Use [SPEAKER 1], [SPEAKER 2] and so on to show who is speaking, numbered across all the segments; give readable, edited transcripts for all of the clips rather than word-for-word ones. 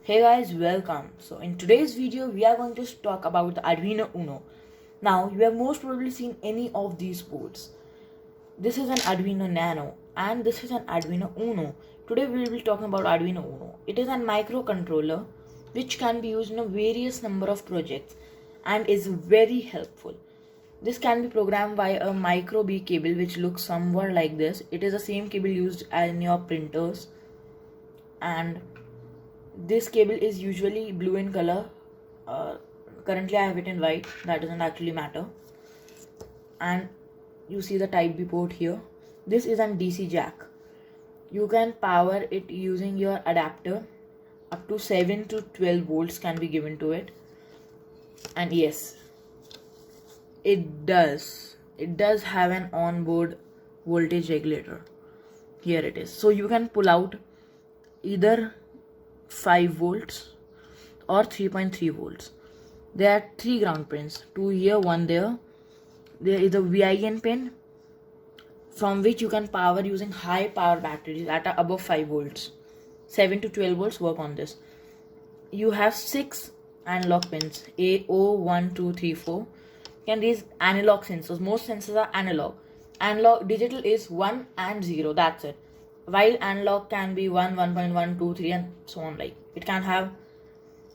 [SPEAKER 1] Hey guys, welcome. So in today's video, we are going to talk about the Arduino Uno. Now, you have most probably seen any of these boards. This is an Arduino Nano and this is an Arduino Uno. Today we will be talking about Arduino Uno. It is a microcontroller which can be used in a various number of projects and is very helpful. This can be programmed by a micro B cable which looks somewhat like this. It is the same cable used in your printers, and this cable is usually blue in color. Currently I have it in white, that doesn't actually matter. And you see the type B port here. This is an DC jack. You can power it using your adapter. Up to 7 to 12 volts can be given to it. And yes, it does have an onboard voltage regulator. Here it is. So you can pull out either 5 volts or 3.3 volts. There are 3 ground pins, 2 here, 1 there. There is a VIN pin from which you can power using high power batteries that are above 5 volts. 7 to 12 volts work on this. You have 6 analog pins, A0, 1, 2, 3, 4. And these analog sensors, most sensors are analog. Analog digital is 1 and 0, that's it. While analog can be 1, 1.1, 2, 3 and so on. Like it can have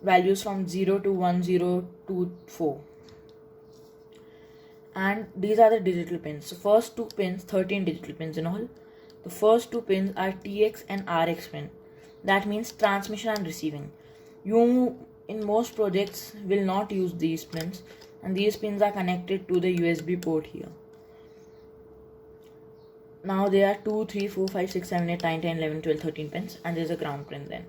[SPEAKER 1] values from 0 to 1024. And these are the digital pins. So first 2 pins, 13 digital pins in all. The first 2 pins are TX and RX pin. That means transmission and receiving. You in most projects will not use these pins, and these pins are connected to the USB port here. Now there are 2, 3, 4, 5, 6, 7, 8, 9, 10, 11, 12, 13 pins, and there's a ground pin then.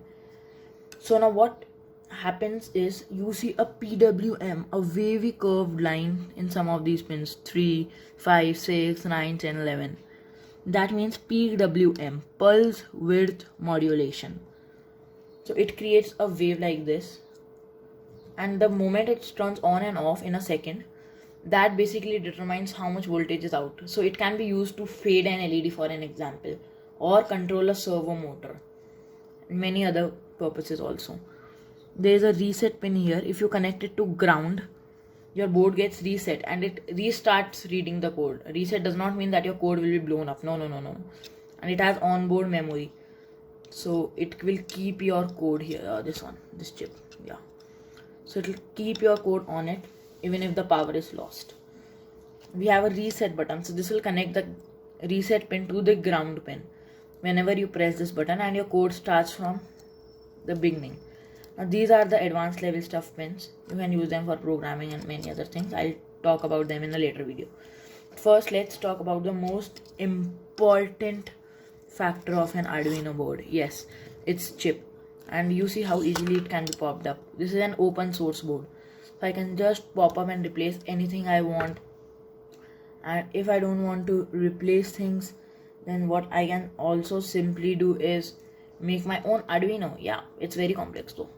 [SPEAKER 1] So now what happens is you see a PWM, a wavy curved line in some of these pins, 3, 5, 6, 9, 10, 11. That means PWM, pulse width modulation. So it creates a wave like this, and the moment it turns on and off in a second, that basically determines how much voltage is out. So it can be used to fade an LED for an example, or control a servo motor, and many other purposes also. There is a reset pin here. If you connect it to ground, your board gets reset and it restarts reading the code. Reset does not mean that your code will be blown up. No. And it has onboard memory, so it will keep your code here. This chip, yeah. So it will keep your code on it even if the power is lost. We have a reset button, so this will connect the reset pin to the ground pin whenever you press this button, and your code starts from the beginning. Now these are the advanced level stuff pins. You can use them for programming and many other things. I'll talk about them in a later video. First, let's talk about the most important factor of an Arduino board. Yes, it's chip. And you see how easily it can be popped up. This is an open source board, so I can just pop up and replace anything I want. And if I don't want to replace things, then what I can also simply do is make my own Arduino. Yeah, it's very complex though.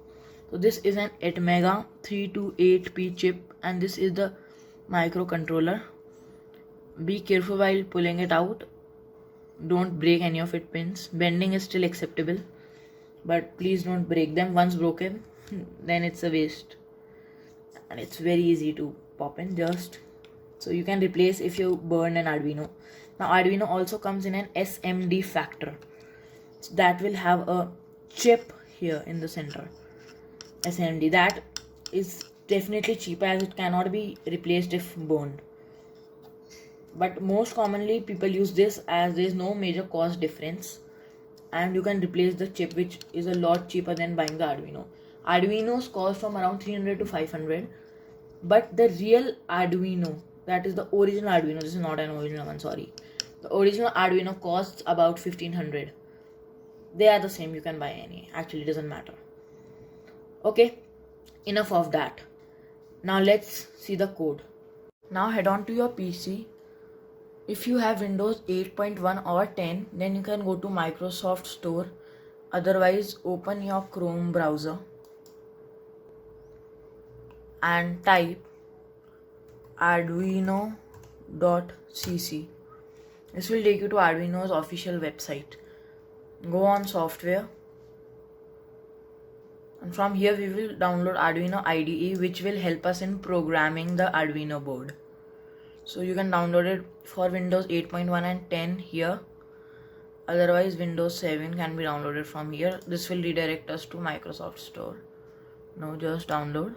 [SPEAKER 1] So this is an Atmega 328P chip, and this is the microcontroller. Be careful while pulling it out. Don't break any of its pins. Bending is still acceptable, but please don't break them. Once broken, then it's a waste. And it's very easy to pop in, just so you can replace if you burn an Arduino. Now Arduino also comes in an SMD factor that will have a chip here in the center. SMD, that is definitely cheaper as it cannot be replaced if burned. But most commonly people use this as there is no major cost difference, and you can replace the chip, which is a lot cheaper than buying the Arduino. Arduinos cost from around 300 to 500, but the real Arduino, that is the original Arduino, this is not an original one, sorry. The original Arduino costs about 1500. They are the same, you can buy any, actually it doesn't matter. Okay, enough of that. Now let's see the code. Now head on to your PC. If you have Windows 8.1 or 10, then you can go to Microsoft Store. Otherwise, open your Chrome browser and type arduino.cc. This will take you to Arduino's official website. Go on software And from here we will download Arduino IDE, which will help us in programming the Arduino board. So you can download it for Windows 8.1 and 10 here. Otherwise Windows 7 can be downloaded from here. This will redirect us to Microsoft Store. Now just download.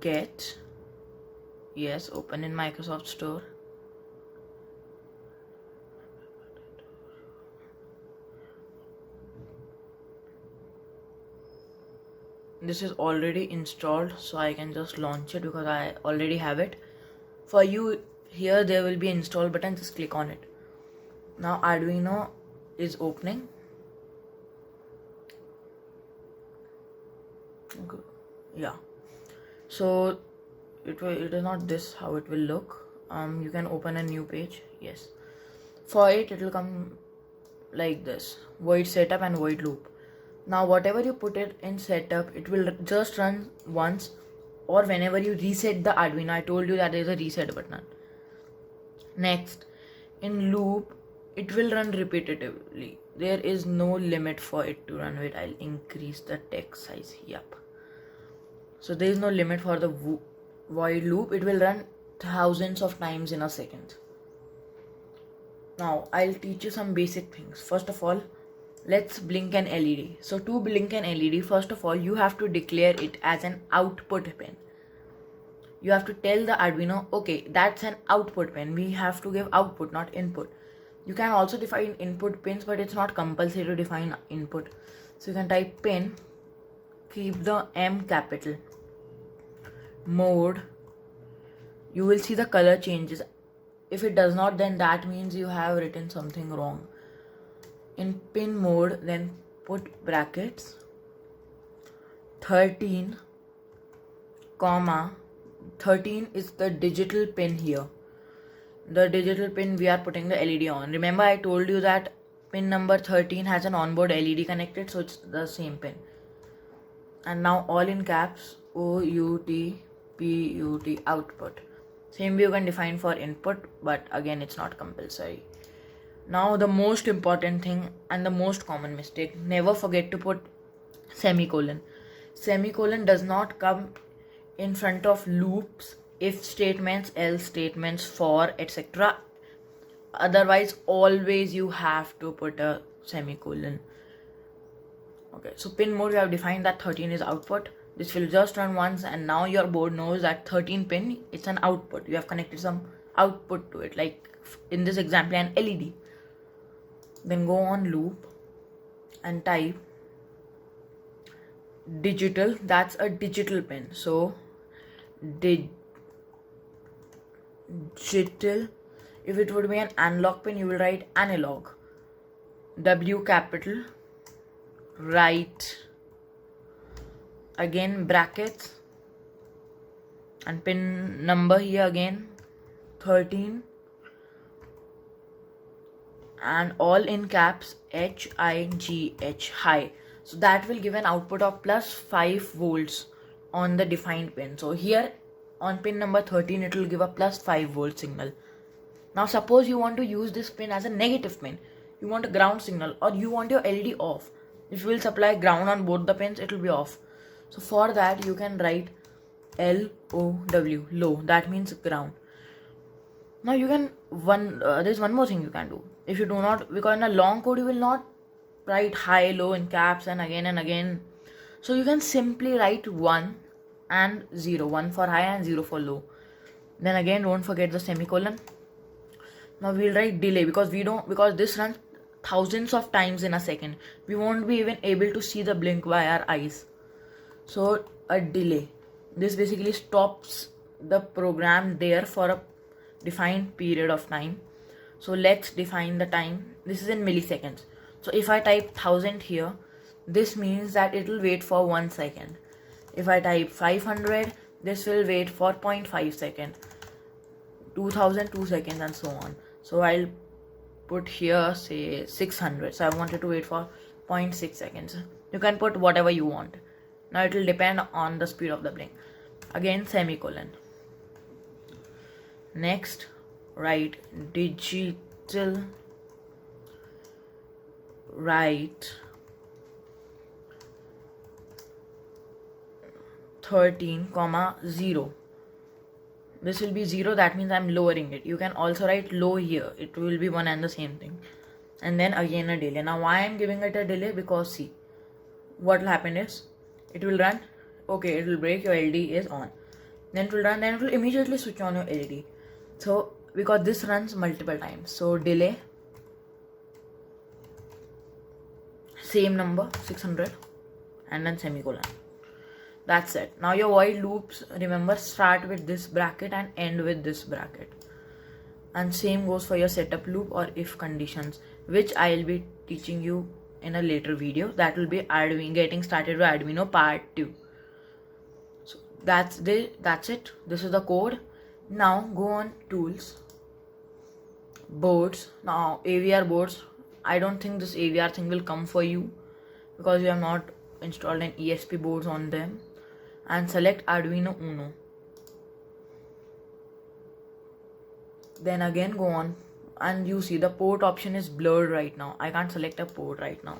[SPEAKER 1] Get. Yes, open in Microsoft Store. This is already installed, so I can just launch it because I already have it. For you here there will be install button, just click on it. Now Arduino is opening. Okay. Yeah, so it is not this how it will look. You can open a new page. Yes, for it will come like this: void setup and void loop. Now whatever you put it in setup, it will just run once, or whenever you reset the Arduino. I told you that there is a reset button. Next, in loop, it will run repetitively. There is no limit for it to run. Wait, I'll increase the text size. Yep. So there is no limit for the void loop. It will run thousands of times in a second. Now I'll teach you some basic things. First of all, let's blink an LED. So to blink an LED, first of all, you have to declare it as an output pin. You have to tell the Arduino, okay, that's an output pin. We have to give output, not input. You can also define input pins, but it's not compulsory to define input. So you can type pin, keep the M capital, mode. You will see the color changes. If it does not, then that means you have written something wrong. In pin mode, then put brackets 13, comma 13 is the digital pin here. The digital pin we are putting the LED on. Remember I told you that pin number 13 has an onboard LED connected, so it's the same pin. And now all in caps, OUT output. Same way you can define for input, but again it's not compulsory. Now the most important thing and the most common mistake, never forget to put semicolon. Semicolon does not come in front of loops, if statements, else statements, for, etc. Otherwise always you have to put a semicolon. Okay, so pin mode, we have defined that 13 is output. This will just run once, and now your board knows that 13 pin, it's an output. You have connected some output to it, like in this example an LED. Then go on loop and type digital. That's a digital pin. So digital. If it would be an analog pin, you will write analog. W capital. Write again brackets and pin number here again 13. And all in caps HIGH, high. So that will give an output of plus 5 volts on the defined pin. So here on pin number 13 it will give a plus 5 volt signal. Now suppose you want to use this pin as a negative pin. You want a ground signal, or you want your LED off. If you will supply ground on both the pins, it will be off. So for that you can write LOW, low. That means ground. Now you can there's one more thing you can do. If you do not, because in a long code you will not write high, low in caps and again. So you can simply write 1 and 0, 1 for high and 0 for low. Then again don't forget the semicolon. Now we'll write delay, because this runs thousands of times in a second. We won't be even able to see the blink by our eyes. So a delay. This basically stops the program there for a defined period of time. So let's define the time. This is in milliseconds. So if I type 1000 here, this means that it will wait for 1 second. If I type 500, this will wait for 0.5 second, 2000, 2 seconds, and so on. So I'll put here say 600. So I wanted to wait for 0.6 seconds. You can put whatever you want. Now it will depend on the speed of the blink. Again semicolon. Next, write digital, write 13, 0. This will be 0, that means I'm lowering it. You can also write low here, it will be one and the same thing. And then again a delay. Now why I'm giving it a delay? Because see, what will happen is, it will run, okay, it will break, your LED is on. Then it will run, then it will immediately switch on your LED. So because this runs multiple times, so delay, same number, 600, and then semicolon. That's it. Now your while loops, remember, start with this bracket and end with this bracket. And same goes for your setup loop or if conditions, which I will be teaching you in a later video. That will be Arduino, getting started with Arduino part 2. So that's it. This is the code. Now go on tools, boards. Now AVR boards, I don't think this AVR thing will come for you because you have not installed an ESP boards on them. And select Arduino Uno. Then again go on, and you see the port option is blurred right now. I can't select a port right now,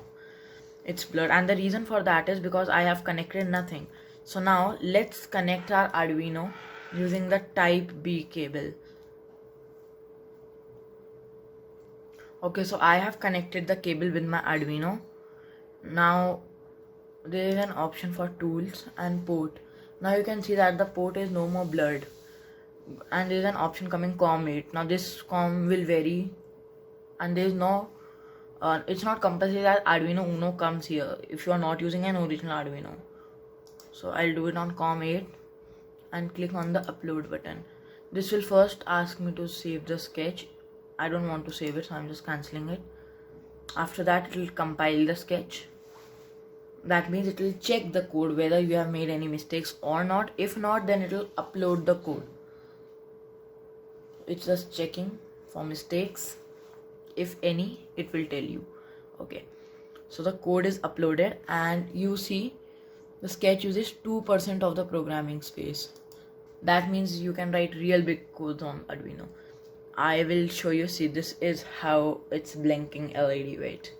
[SPEAKER 1] it's blurred, and the reason for that is because I have connected nothing. So now let's connect our Arduino using the type B cable. Okay, so I have connected the cable with my Arduino. Now there is an option for tools and port. Now you can see that the port is no more blurred, and there is an option coming COM8. Now this COM will vary, and there is no it's not compulsory that Arduino Uno comes here if you are not using an original Arduino. So I'll do it on COM8 and click on the upload button. This will first ask me to save the sketch. I don't want to save it, so I'm just cancelling it. After that, it will compile the sketch. That means it will check the code whether you have made any mistakes or not. If not, then it will upload the code. It's just checking for mistakes. If any, it will tell you. Okay, so the code is uploaded, and you see the sketch uses 2% of the programming space. That means you can write real big codes on Arduino. I will show you. See, this is how it's blinking LED. Wait.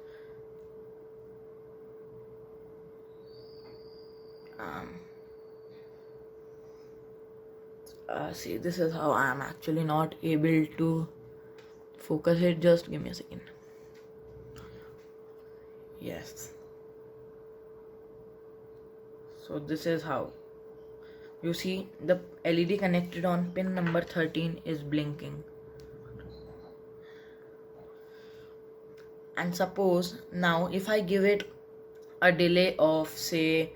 [SPEAKER 1] See, this is how I am actually not able to focus it. Just give me a second. Yes. So this is how you see the LED connected on pin number 13 is blinking. And suppose now if I give it a delay of say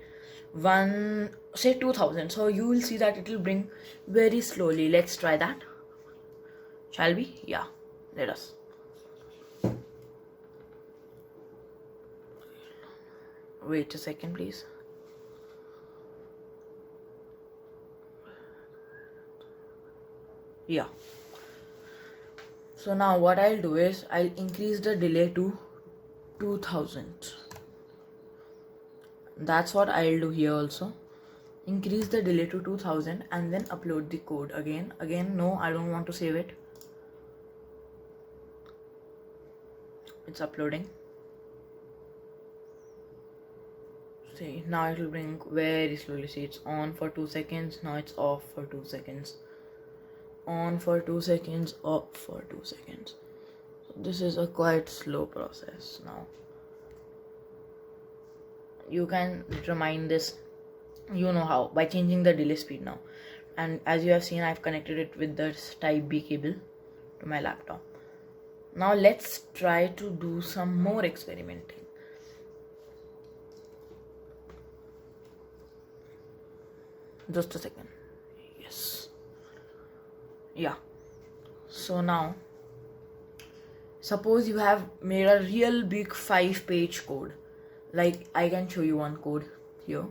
[SPEAKER 1] 2000, so you will see that it will bring very slowly. Let's try that, shall we? Yeah, let us. Wait a second, please. Yeah. So now what I'll do is I'll increase the delay to 2000. That's what I'll do here also. Increase the delay to 2000 and then upload the code again. No, I don't want to save it. It's uploading. See, now it will bring very slowly. See, it's on for 2 seconds. Now it's off for 2 seconds. On for 2 seconds, off for 2 seconds. So this is a quite slow process. Now you can determine this, you know how, by changing the delay speed now. And as you have seen, I've connected it with the type B cable to my laptop. Now let's try to do some more experimenting. Just a second. Yes. Yeah. So now suppose you have made a real big 5-page code. Like, I can show you one code here.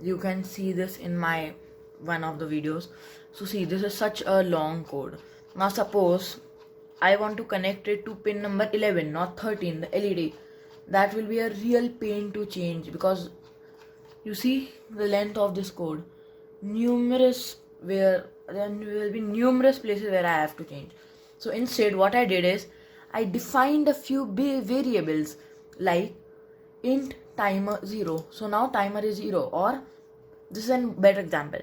[SPEAKER 1] You can see this in my one of the videos. So see, this is such a long code. Now suppose I want to connect it to pin number 11, not 13, the LED. That will be a real pain to change, because you see the length of this code. There will be numerous places where I have to change. So instead what I did is I defined a few variables like int timer 0. So now timer is 0, or this is a better example.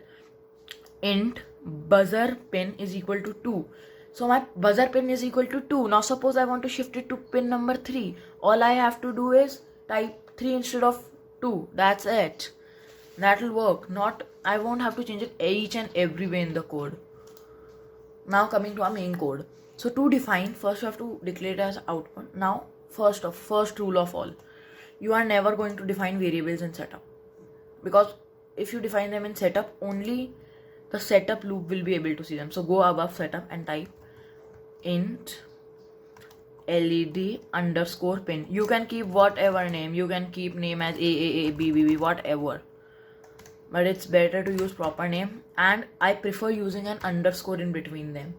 [SPEAKER 1] Int buzzer pin is equal to 2. So my buzzer pin is equal to 2. Now suppose I want to shift it to pin number 3. All I have to do is type 3 instead of 2. That's it. That'll work. I won't have to change it each and every way in the code. Now coming to our main code. So to define, first you have to declare it as output. Now first rule of all, you are never going to define variables in setup, because if you define them in setup, only the setup loop will be able to see them. So go above setup and type int led underscore pin. You can keep whatever name. You can keep name as AAA, BBB, whatever. But it's better to use proper name, and I prefer using an underscore in between them.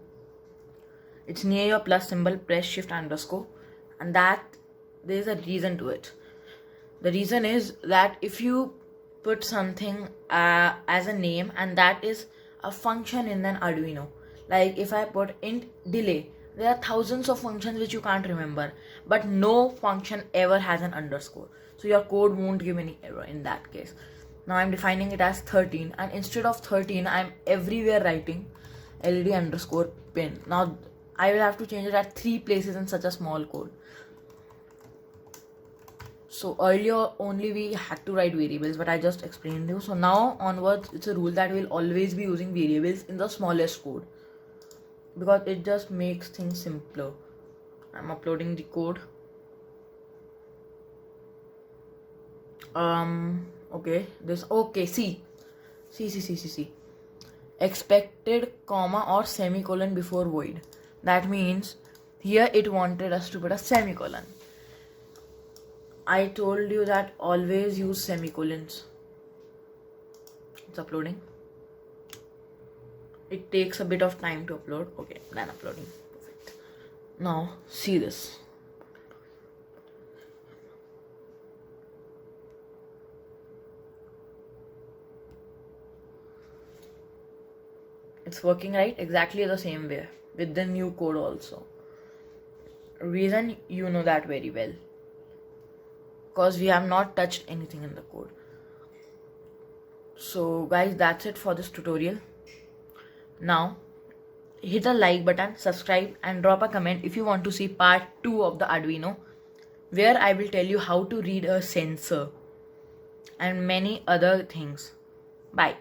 [SPEAKER 1] It's near your plus symbol, press shift underscore, and that there's a reason to it. The reason is that if you put something as a name and that is a function in an Arduino, like if I put int delay, there are thousands of functions which you can't remember, but no function ever has an underscore, so your code won't give any error in that case. Now I'm defining it as 13, and instead of 13 I'm everywhere writing led underscore pin. Now I will have to change it at 3 places in such a small code. So earlier only we had to write variables, but I just explained to you. So now onwards it's a rule that we'll always be using variables in the smallest code, because it just makes things simpler. I'm uploading the code. See. Expected comma or semicolon before void. That means here it wanted us to put a semicolon. I told you that always use semicolons. It's uploading. It takes a bit of time to upload. Okay, done uploading. Perfect. Now see this. It's working right exactly the same way with the new code also. Reason you know that very well, because we have not touched anything in the code. So guys, that's it for this tutorial. Now hit the like button, subscribe, and drop a comment if you want to see part 2 of the Arduino, where I will tell you how to read a sensor and many other things. Bye.